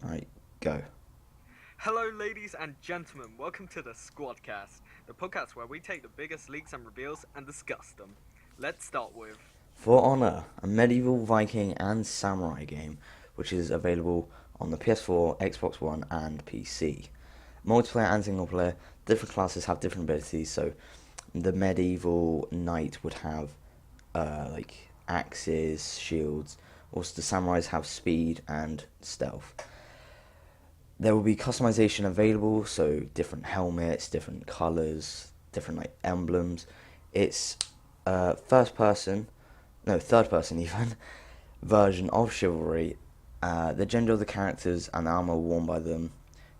Alright, go. Hello, ladies and gentlemen. Welcome to the Squadcast, the podcast where we take the biggest leaks and reveals and discuss them. Let's start with. For Honor, a medieval Viking and samurai game, which is available on the PS4, Xbox One, and PC. Multiplayer and single player, different classes have different abilities, so the medieval knight would have like axes, shields. Also, the samurais have speed and stealth. There will be customization available, so different helmets, different colors, different like emblems. It's first person, no third person even, version of Chivalry. The gender of the characters and the armor worn by them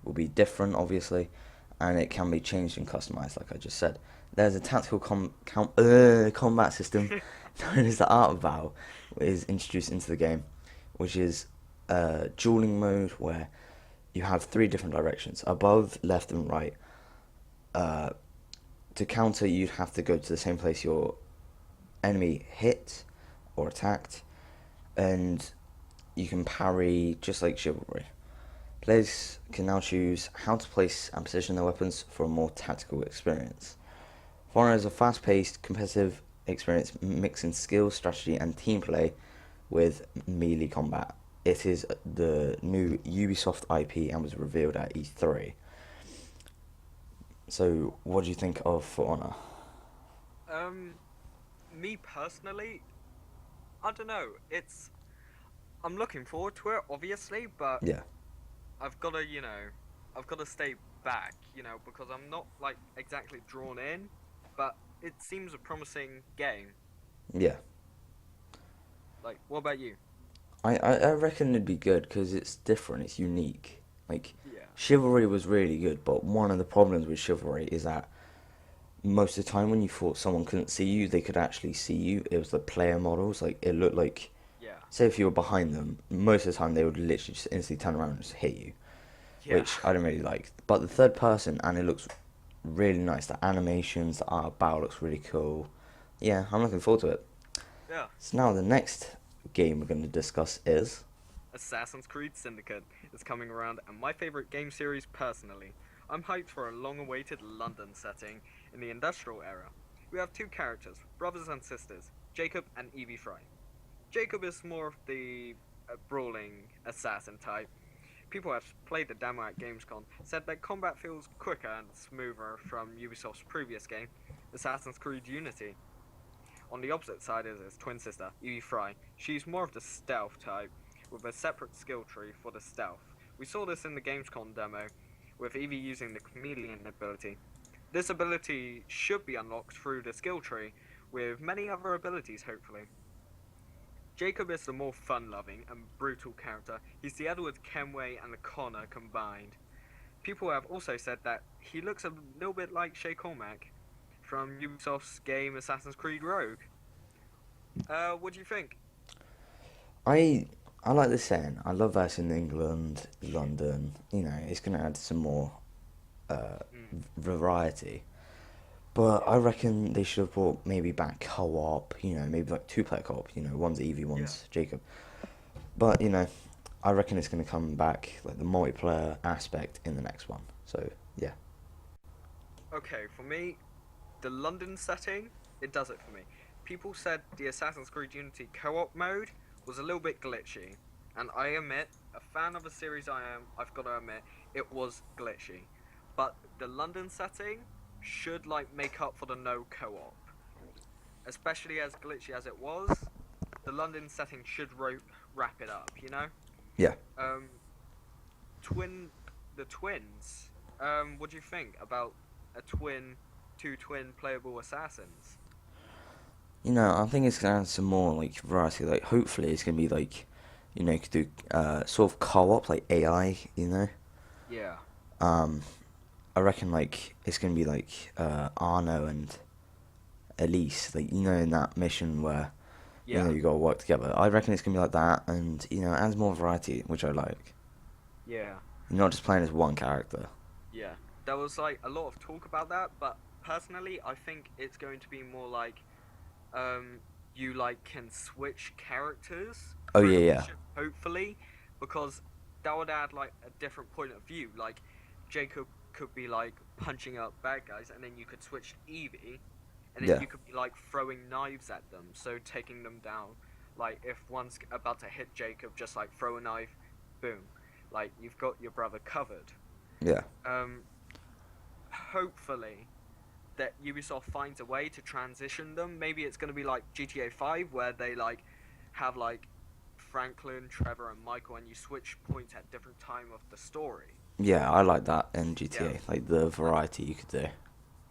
will be different, obviously, and it can be changed and customized, like I just said. There's a tactical combat system known as the Art of Battle, is introduced into the game, which is dueling mode where you have three different directions: above, left, and right. To counter, you'd have to go to the same place your enemy hit or attacked, and you can parry just like Chivalry. Players can now choose how to place and position their weapons for a more tactical experience. For Honor is a fast-paced, competitive experience mixing skill, strategy, and team play with melee combat. It is the new Ubisoft IP and was revealed at E3. So, what do you think of For Honor? Um, Me personally, I don't know. I'm looking forward to it, obviously, but Yeah, I've got to, I've got to stay back, because I'm not like exactly drawn in, but it seems a promising game. yeah. Like, what about you? I reckon it'd be good because it's different, it's unique. Like, Yeah. Chivalry was really good, but one of the problems with Chivalry is that most of the time when you thought someone couldn't see you, they could actually see you. It was the player models, like, it looked like, Yeah. say if you were behind them, most of the time they would literally just instantly turn around and just hit you, Yeah. which I don't really like. But the third person, and it looks really nice. The animations, the art bow looks really cool. Yeah, I'm looking forward to it. Yeah. So now the next game we're going to discuss is Assassin's Creed Syndicate is coming around, and my favorite game series personally. I'm hyped for a long awaited London setting in the industrial era. We have two characters, brothers and sisters, Jacob and Evie Fry. Jacob is more of the brawling assassin type. People who have played the demo at Gamescom said that combat feels quicker and smoother from Ubisoft's previous game, Assassin's Creed Unity. On the opposite side is his twin sister, Evie Fry. She's more of the stealth type, with a separate skill tree for the stealth. We saw this in the Gamescom demo, with Evie using the chameleon ability. This ability should be unlocked through the skill tree, with many other abilities hopefully. Jacob is the more fun-loving and brutal character. He's the Edward Kenway and the Connor combined. People have also said that he looks a little bit like Shay Cormac from Ubisoft's game Assassin's Creed Rogue. What do you think? I I like the setting. I love that it's in England, London. You know, it's gonna add some more uh, Mm, variety. But yeah, I reckon they should have brought maybe back co-op. You know, maybe like two-player co-op. You know, one's Evie, yeah. one's Jacob. But you know, I reckon it's gonna come back like the multiplayer aspect in the next one. So yeah, Okay, for me, the London setting, it does it for me. People said the Assassin's Creed Unity co-op mode was a little bit glitchy, and I admit, a fan of a series I am, I've got to admit, it was glitchy. But the London setting should like make up for the no co-op, especially as glitchy as it was. The London setting should wrap it up, you know. yeah. Um, twin, the twins. What do you think about a two twin playable assassins? You know, I think it's gonna add some more like variety. Like, hopefully, it's gonna be like, you know, you could do sort of co-op like AI. You know, Yeah, um, I reckon like it's gonna be like Arno and Elise, like you know, in that mission where you know yeah, you gotta work together. I reckon it's gonna be like that, and you know, it adds more variety, which I like. yeah, You're not just playing as one character. yeah. There was like a lot of talk about that, but personally, I think it's going to be more like um, you like can switch characters Oh through yeah, the yeah, mission, hopefully, because that would add like a different point of view. Like Jacob could be like punching up bad guys, and then you could switch to Evie, and then Yeah, you could be like throwing knives at them, so taking them down. Like if one's about to hit Jacob, just like throw a knife, boom. Like you've got your brother covered. yeah, Um, Hopefully that Ubisoft finds a way to transition them. Maybe it's going to be like GTA 5 where they like have like Franklin, Trevor and Michael and you switch points at different time of the story. yeah. I like that in Yeah. GTA, like the variety you could do.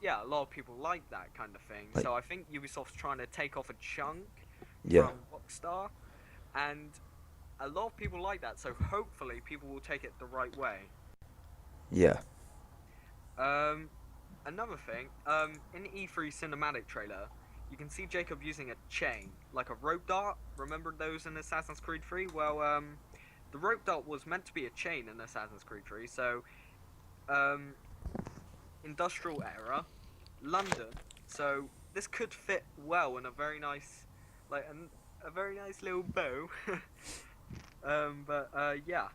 Yeah, a lot of people like that kind of thing. Like, So I think Ubisoft's trying to take off a chunk yeah, from Rockstar and a lot of people like that. So hopefully people will take it the right way. yeah, Um Another thing, in the E3 cinematic trailer, you can see Jacob using a chain, like a rope dart. Remember those in Assassin's Creed 3? Well, the rope dart was meant to be a chain in Assassin's Creed 3, so, um, industrial era, London, so this could fit well in a very nice, like, a very nice little bow. Yeah,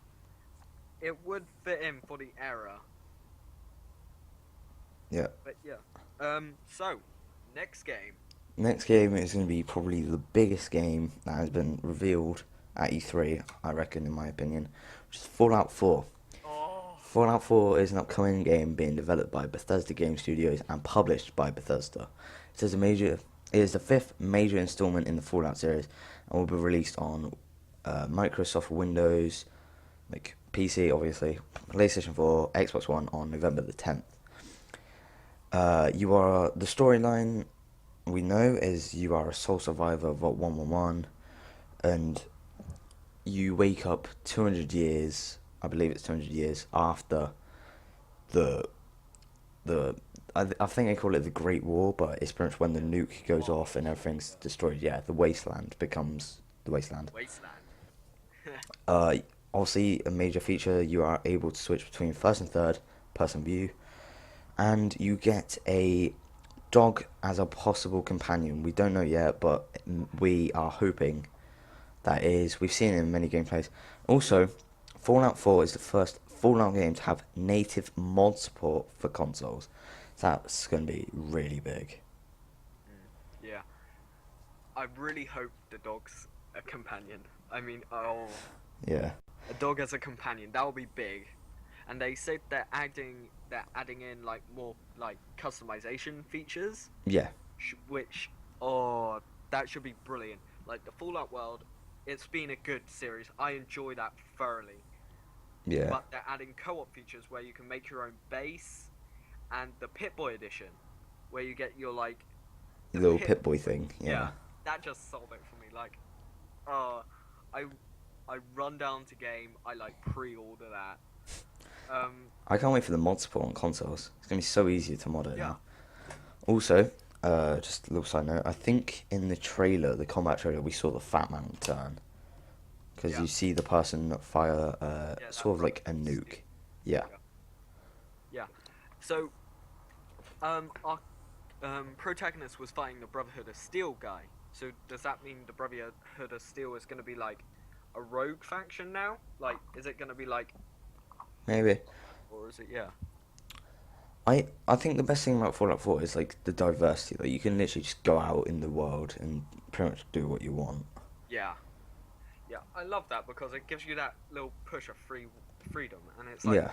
it would fit in for the era. yeah. But yeah. So next game. Next game is going to be probably the biggest game that has been revealed at E3, I reckon, in my opinion, which is Fallout 4. Oh, Fallout 4 is an upcoming game being developed by Bethesda Game Studios and published by Bethesda. It is the fifth major installment in the Fallout series and will be released on Microsoft Windows, like PC obviously, PlayStation 4, Xbox One on November the 10th. The storyline we know is you are a sole survivor of Vault 111 and you wake up 200 years, I believe it's 200 years after the I think they call it the Great War, but it's pretty much when the nuke goes off and everything's destroyed. Yeah, the wasteland becomes the wasteland. Wasteland. Uh, Obviously, a major feature, you are able to switch between first and third person view, and you get a dog as a possible companion. We don't know yet, but we are hoping that is. We've seen it in many gameplays. Also, Fallout 4 is the first Fallout game to have native mod support for consoles. That's going to be really big. Yeah. I really hope the dog's a companion. I mean, oh, Yeah, a dog as a companion, that would be big. And they said they're adding in like more like customization features, yeah, which oh, that should be brilliant. Like the Fallout world, it's been a good series. I enjoy that thoroughly. yeah. But they're adding co-op features where you can make your own base, and the Pip-Boy edition, where you get your like Little Pip-Boy thing. Yeah. that just sold it for me. Like, uh, I I run down to game. I like pre-order that. I can't wait for the mod support on consoles. It's gonna be so easy to mod it Yeah. now. Also, just a little side note. I think in the trailer, the combat trailer, we saw the Fat Man turn because Yeah. you see the person fire Yeah, sort of that like a rocket nuke. steel. Yeah. Yeah. So, our protagonist was fighting the Brotherhood of Steel guy. So does that mean the Brotherhood of Steel is going to be like a rogue faction now? Like, is it going to be like, Maybe. or is it yeah? I think the best thing about Fallout 4 is like the diversity. Like you can literally just go out in the world and pretty much do what you want. Yeah. Yeah, I love that because it gives you that little push of freedom, and it's like Yeah.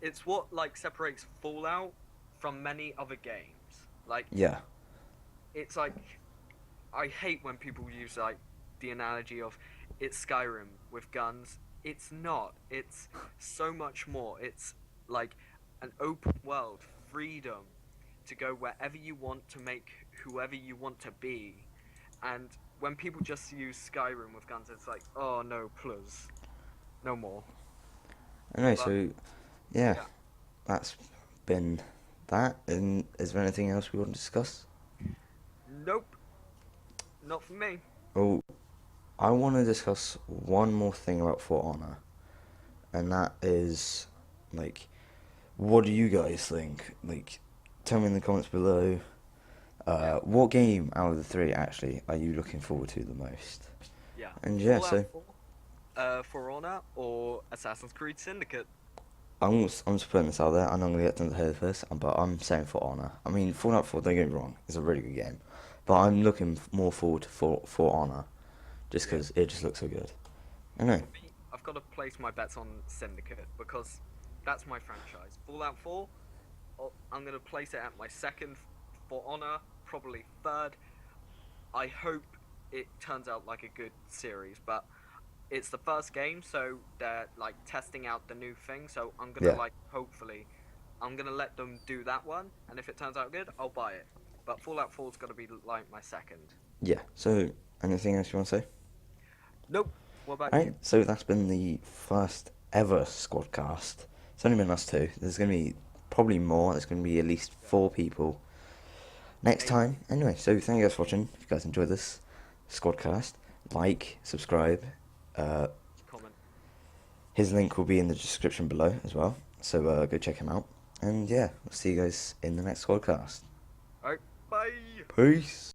it's what like separates Fallout from many other games. Like Yeah. it's like I hate when people use like the analogy of it's Skyrim with guns. It's not. It's so much more. It's like an open world, freedom to go wherever you want, to make whoever you want to be. And when people just use Skyrim with guns, it's like, oh no, plus, no more. Anyway, But- so yeah, yeah. that's been that. And is there anything else we want to discuss? Nope, not for me. Oh, I want to discuss one more thing about For Honor, and that is like, what do you guys think? Like, tell me in the comments below. What game out of the three actually are you looking forward to the most? Yeah. And yeah, Fallout so 4, For Honor or Assassin's Creed Syndicate. I'm just putting this out there, and I'm gonna get them to hear this, but I'm saying For Honor. I mean, Fallout 4, don't get me wrong, it's a really good game, but I'm looking more forward to For Honor, just Yeah. because it just looks so good. I know. For me, I've got to place my bets on Syndicate because that's my franchise. Fallout 4, I'm going to place it at my second. For Honor, probably third. I hope it turns out like a good series, but it's the first game, so they're like testing out the new thing. So I'm gonna Yeah, like hopefully, I'm gonna let them do that one, and if it turns out good, I'll buy it. But Fallout 4 is gonna be like my second. yeah. So, anything else you want to say? Nope. What about you? Alright, so that's been the first ever Squadcast. It's only been us two. There's gonna be probably more. There's gonna be at least 4 people next Maybe. time. Anyway, so thank you guys for watching. If you guys enjoyed this Squadcast, like, subscribe. Uh, Comment. his link will be in the description below as well. So go check him out. And yeah, we'll see you guys in the next Squadcast. Alright. Bye. Peace.